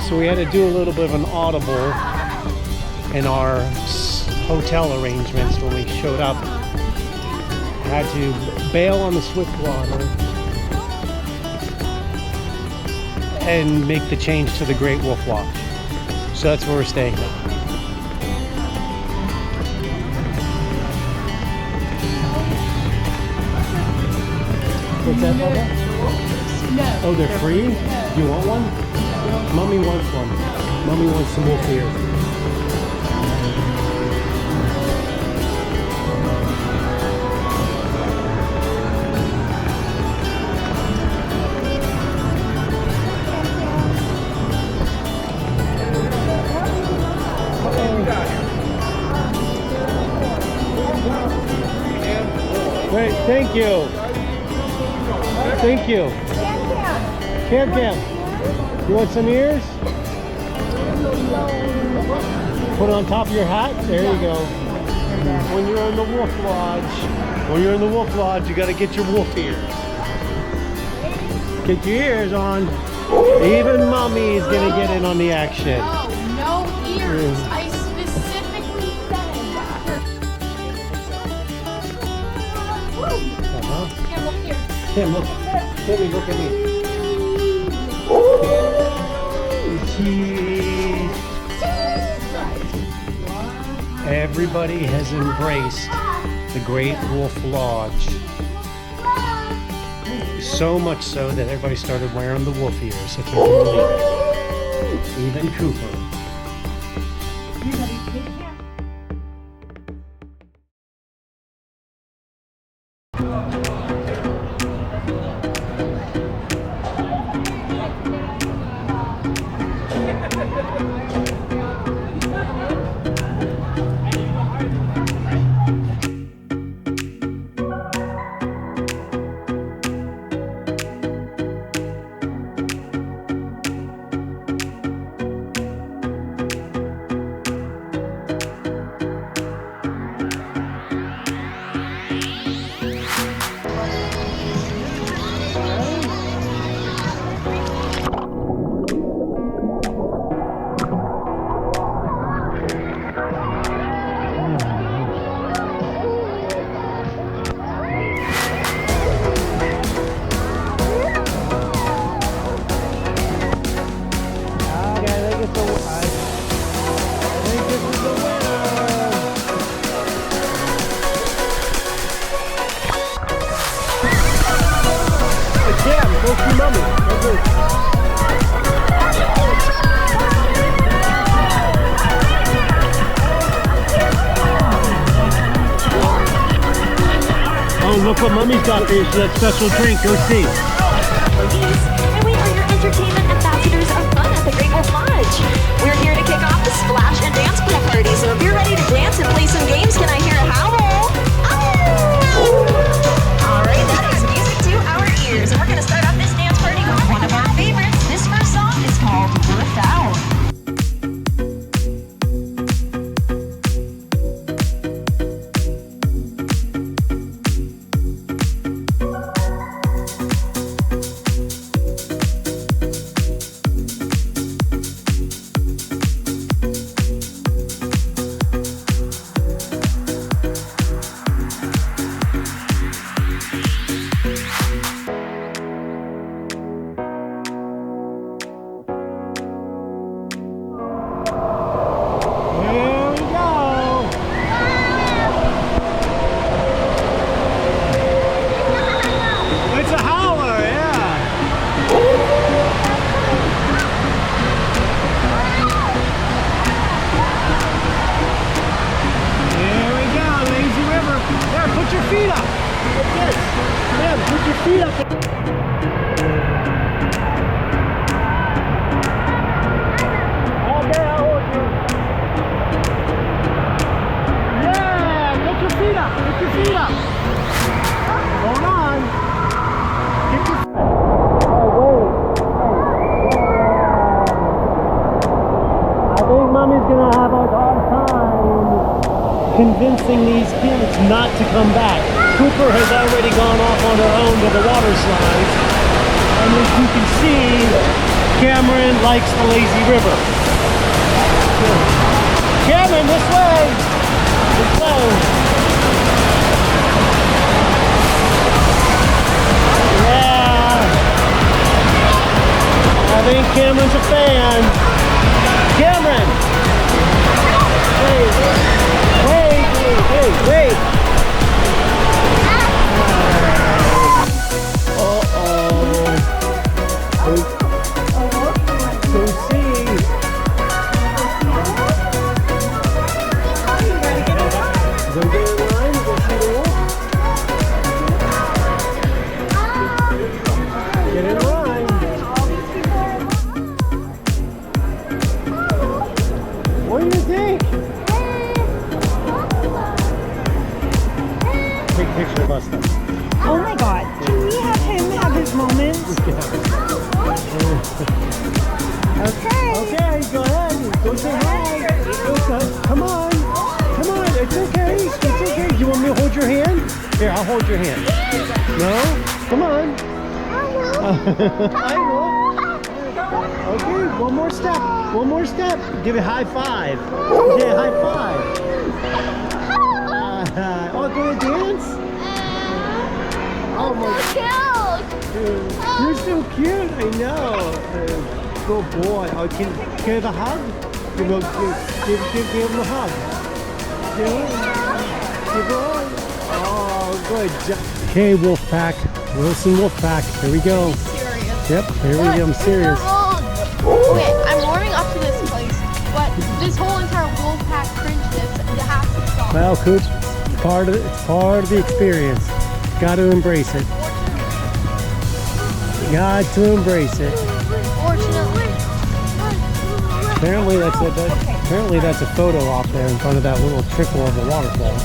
So we had to do a little bit of an audible in our hotel arrangements when we showed up. Had to bail on the Swiftwater and make the change to the Great Wolf Lodge. So that's where we're staying now. What's that, Bubba? No. Oh, they're free? You want one? Mommy wants one. Mommy wants some wolf ears. Great, thank you. Thank you. Cam. You want some ears? Put it on top of your hat. There you go. When you're in the wolf lodge, you got to get your wolf ears. Get your ears on. Even Mommy's gonna get in on the action. No ears. I specifically said that. Cam, look here. Cam, look. Timmy, look at me. Cheese. Everybody has embraced the Great Wolf Lodge. So much so that everybody started wearing the wolf ears, if you can believe it. Even Cooper. Oh, look what Mommy's got for you, so that special drink. Go see. And we are your entertainment ambassadors of fun at the Great Wolf Lodge. We're here to kick off the splash and dance pool party, so if you're ready to dance and play some games, can I hear a howl? All right, that is music to our ears, and we're going to start off this dance party with one of our favorites. This first song is called Birth Out. Convincing these kids not to come back. Cooper has already gone off on her own to the water slides. And as you can see, Cameron likes the lazy river. Cameron, this way! This way! Yeah! I think Cameron's a fan. Cameron! Wait! So see. Go get in line, go see the wolf. Get in line. What do you think? Take a picture of us then. Oh my god, can we have him have his moments? Okay. Okay, go ahead. Go say hi. Come on. Come on. It's okay. It's okay. Do you want me to hold your hand? Here, I'll hold your hand. No? Come on. I will. Okay, one more step. One more step. Give it high five. Yeah, high five. Oh, going to dance? Oh my God. You're so cute. I know. Good boy. Oh, can you give a hug? Give him a hug. Give him. Oh, good job. Okay, Wolfpack. Wilson Wolfpack. Here we go. Serious. Yep, here we go. I'm serious. Okay, I'm warming up to this place, but this whole entire Wolfpack cringeness, it has to stop. Well, Coach, it's part of the experience. Got to embrace it. Got to embrace it. Fortunately. Apparently that's a photo op there in front of that little trickle of a waterfall.